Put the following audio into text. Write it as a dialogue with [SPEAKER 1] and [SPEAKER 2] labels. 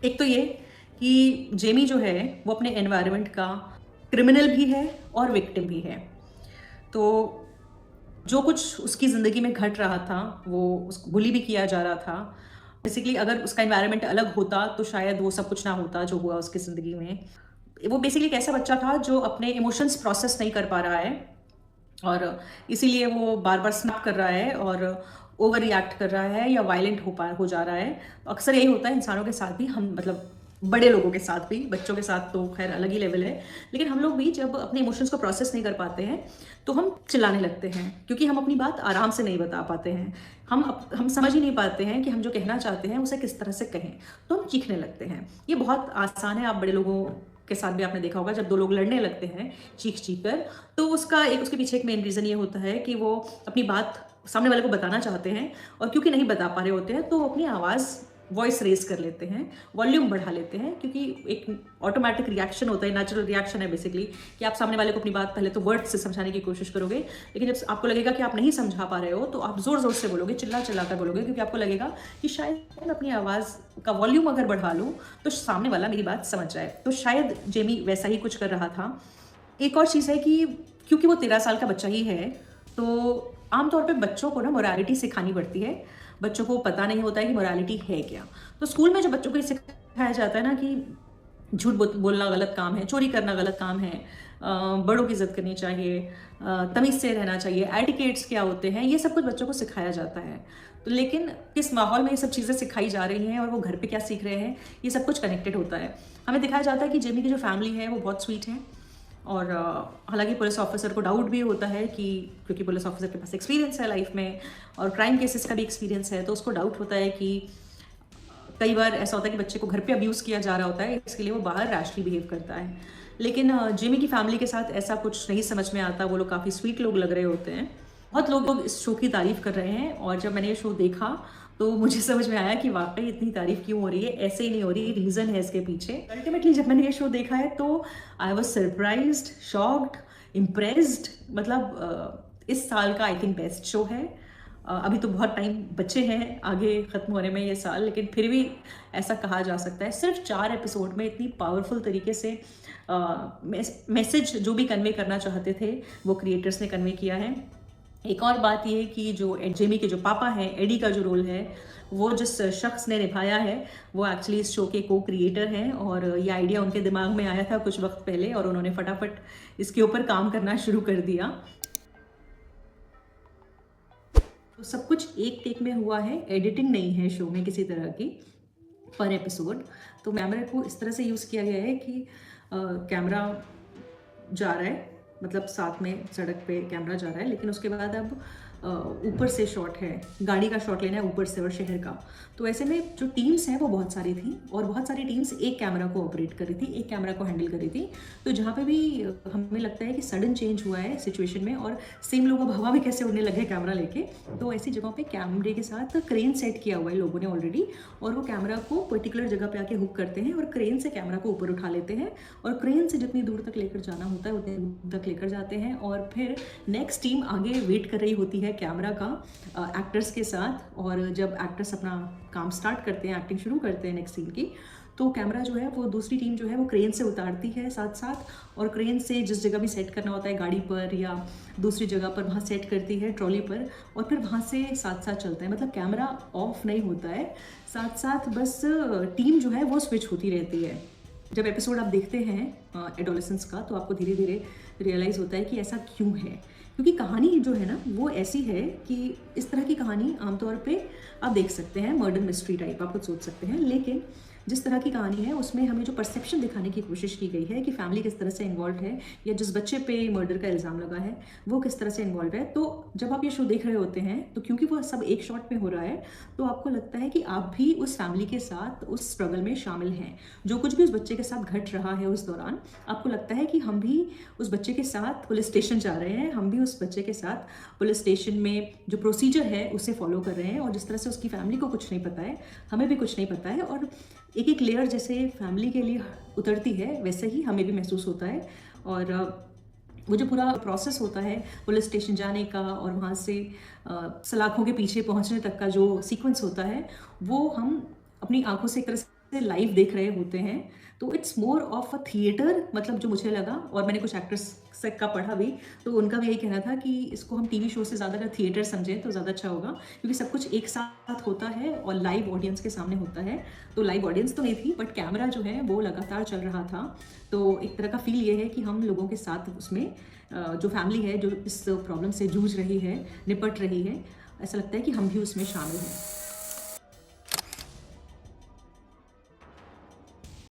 [SPEAKER 1] एक तो ये कि जेमी जो है वो अपने एनवायरनमेंट का क्रिमिनल भी है और विक्टिम भी है। तो जो कुछ उसकी ज़िंदगी में घट रहा था, वो उसको बुली भी किया जा रहा था। बेसिकली अगर उसका एनवायरनमेंट अलग होता तो शायद वो सब कुछ ना होता जो हुआ उसकी ज़िंदगी में। वो बेसिकली एक ऐसा बच्चा था जो अपने इमोशंस प्रोसेस नहीं कर पा रहा है और इसीलिए वो बार-बार स्नैप कर रहा है और ओवर रिएक्ट कर रहा है या वायलेंट हो जा रहा है। तो अक्सर यही होता है इंसानों के साथ भी, हम मतलब बड़े लोगों के साथ भी, बच्चों के साथ तो खैर अलग ही लेवल है। लेकिन हम लोग भी जब अपने इमोशंस को प्रोसेस नहीं कर पाते हैं, तो हम चिल्लाने लगते हैं क्योंकि हम अपनी बात आराम से नहीं बता पाते हैं। हम समझ ही नहीं पाते हैं कि हम जो कहना चाहते हैं उसे किस तरह से कहें, तो हम चीखने लगते हैं। ये बहुत आसान है, आप बड़े लोगों के साथ भी आपने देखा होगा जब दो लोग लड़ने लगते हैं चीख-चीख कर, तो उसके पीछे एक मेन रीज़न ये होता है कि वो अपनी बात सामने वाले को बताना चाहते हैं और क्योंकि नहीं बता पा रहे होते हैं, तो वो अपनी आवाज़ वॉइस रेज़ कर लेते हैं, वॉल्यूम बढ़ा लेते हैं क्योंकि एक ऑटोमैटिक रिएक्शन होता है, नेचुरल रिएक्शन है बेसिकली कि आप सामने वाले को अपनी बात पहले तो वर्ड्स से समझाने की कोशिश करोगे, लेकिन जब आपको लगेगा कि आप नहीं समझा पा रहे हो, तो आप ज़ोर-ज़ोर से बोलोगे, चिल्ला-चिल्ला कर बोलोगे क्योंकि आपको लगेगा कि शायद मैं अपनी आवाज़ का वॉल्यूम अगर बढ़ा लूँ, तो सामने वाला मेरी बात समझ जाए। तो शायद जेमी वैसा ही कुछ कर रहा था। एक और चीज़ है कि क्योंकि वो 13 साल का बच्चा ही है, तो आमतौर पे बच्चों को ना मोरालिटी सिखानी पड़ती है। बच्चों को पता नहीं होता है कि मोरालिटी है क्या। तो स्कूल में जो बच्चों को ये सिखाया जाता है ना कि झूठ बोलना गलत काम है, चोरी करना गलत काम है, बड़ों की इज़्ज़त करनी चाहिए, तमीज़ से रहना चाहिए, एटिकेट्स क्या होते हैं, ये सब कुछ बच्चों को सिखाया जाता है। तो लेकिन किस माहौल में ये सब चीज़ें सिखाई जा रही हैं और वो घर पे क्या सीख रहे हैं, ये सब कुछ कनेक्टेड होता है। हमें दिखाया जाता है कि जेमी की जो फैमिली है वो बहुत स्वीट है और हालाँकि पुलिस ऑफ़िसर को डाउट भी होता है कि क्योंकि पुलिस ऑफ़िसर के पास एक्सपीरियंस है लाइफ़ में और क्राइम केसेस का भी एक्सपीरियंस है, तो उसको डाउट होता है कि कई बार ऐसा होता है कि बच्चे को घर पे अब्यूज़ किया जा रहा होता है, इसके लिए वो बाहर रैशली बिहेव करता है। लेकिन जिमी की फैमिली के साथ ऐसा कुछ नहीं समझ में आता, वो लोग काफ़ी स्वीट लोग लग रहे होते हैं। बहुत लोग इस शो की तारीफ़ कर रहे हैं और जब मैंने ये शो देखा, तो मुझे समझ में आया कि वाक़ई इतनी तारीफ़ क्यों हो रही है, ऐसे ही नहीं हो रही, रीज़न है इसके पीछे। अल्टीमेटली जब मैंने ये शो देखा है तो I was surprised, shocked, impressed, मतलब इस साल का आई थिंक बेस्ट शो है। अभी तो बहुत टाइम बचे हैं आगे ख़त्म होने में ये साल, लेकिन फिर भी ऐसा कहा जा सकता है सिर्फ 4 एपिसोड में इतनी पावरफुल तरीके से मैसेज जो भी कन्वे करना चाहते थे वो क्रिएटर्स ने कन्वे किया है। एक और बात ये कि जो जेमी के जो पापा हैं, एडी का जो रोल है, वो जिस शख्स ने निभाया है, वो एक्चुअली इस शो के को-क्रिएटर हैं और ये आइडिया उनके दिमाग में आया था कुछ वक़्त पहले और उन्होंने फटाफट इसके ऊपर काम करना शुरू कर दिया। तो सब कुछ एक टेक में हुआ है, एडिटिंग नहीं है शो में किसी तरह की पर एपिसोड। तो कैमरे को इस तरह से यूज़ किया गया है कि कैमरा जा रहा है, मतलब साथ में सड़क पे कैमरा जा रहा है, लेकिन उसके बाद अब ऊपर से शॉट है, गाड़ी का शॉट लेना है ऊपर से और शहर का। तो ऐसे में जो टीम्स हैं वो बहुत सारी थी और बहुत सारी टीम्स एक कैमरा को ऑपरेट कर रही थी, एक कैमरा को हैंडल कर रही थी। तो जहाँ पे भी हमें लगता है कि सडन चेंज हुआ है सिचुएशन में और सेम लोग अब हवा में कैसे उड़ने लगे कैमरा लेके, तो ऐसी जगहों पे कैमरे के साथ क्रेन सेट किया हुआ है लोगों ने ऑलरेडी और वो कैमरा को पर्टिकुलर जगह पे आके हुक करते हैं और क्रेन से कैमरा को ऊपर उठा लेते हैं और क्रेन से जितनी दूर तक लेकर जाना होता है उतनी दूर तक लेकर जाते हैं और फिर नेक्स्ट टीम आगे वेट कर रही होती है कैमरा का एक्टर्स के साथ। और जब एक्टर्स अपना काम स्टार्ट करते हैं, एक्टिंग शुरू करते हैं नेक्स्ट सीन की, तो कैमरा जो है वो दूसरी टीम जो है वो क्रेन से उतारती है साथ साथ और क्रेन से जिस जगह भी सेट करना होता है गाड़ी पर या दूसरी जगह पर वहाँ सेट करती है ट्रॉली पर और फिर वहाँ से साथ साथ चलता है। मतलब कैमरा ऑफ नहीं होता है, साथ साथ बस टीम जो है वो स्विच होती रहती है। जब एपिसोड आप देखते हैं एडोलेसेंस का, तो आपको धीरे धीरे रियलाइज़ होता है कि ऐसा क्यों है, क्योंकि कहानी जो है ना वो ऐसी है कि इस तरह की कहानी आमतौर पे आप देख सकते हैं मर्डर मिस्ट्री टाइप, आप कुछ सोच सकते हैं, लेकिन जिस तरह की कहानी है उसमें हमें जो परसेप्शन दिखाने की कोशिश की गई है कि फैमिली किस तरह से इन्वॉल्व है या जिस बच्चे पे मर्डर का इल्ज़ाम लगा है वो किस तरह से इन्वॉल्व है। तो जब आप ये शो देख रहे होते हैं तो क्योंकि वो सब एक शॉट में हो रहा है, तो आपको लगता है कि आप भी उस फैमिली के साथ उस स्ट्रगल में शामिल हैं। जो कुछ भी उस बच्चे के साथ घट रहा है उस दौरान, आपको लगता है कि हम भी उस बच्चे के साथ पुलिस स्टेशन जा रहे हैं, हम भी उस बच्चे के साथ पुलिस स्टेशन में जो प्रोसीजर है उसे फॉलो कर रहे हैं और जिस तरह से उसकी फैमिली को कुछ नहीं पता है, हमें भी कुछ नहीं पता है और एक एक लेयर जैसे फैमिली के लिए उतरती है वैसे ही हमें भी महसूस होता है। और वो जो पूरा प्रोसेस होता है पुलिस स्टेशन जाने का और वहाँ से सलाखों के पीछे पहुँचने तक का जो सीक्वेंस होता है, वो हम अपनी आंखों से एक तरह से लाइव देख रहे होते हैं, तो it's more of a theatre, मतलब जो मुझे लगा। और मैंने कुछ एक्टर्स से का पढ़ा भी, तो उनका भी यही कहना था कि इसको हम टीवी शो से ज़्यादा अगर थिएटर समझें तो ज़्यादा अच्छा होगा, क्योंकि सब कुछ एक साथ होता है और लाइव ऑडियंस के सामने होता है। तो लाइव ऑडियंस तो नहीं थी, बट कैमरा जो है वो लगातार चल रहा था। तो एक तरह का फील ये है कि हम लोगों के साथ उसमें जो फैमिली है जो इस प्रॉब्लम से जूझ रही है, निपट रही है, ऐसा लगता है कि हम भी उसमें शामिल हैं।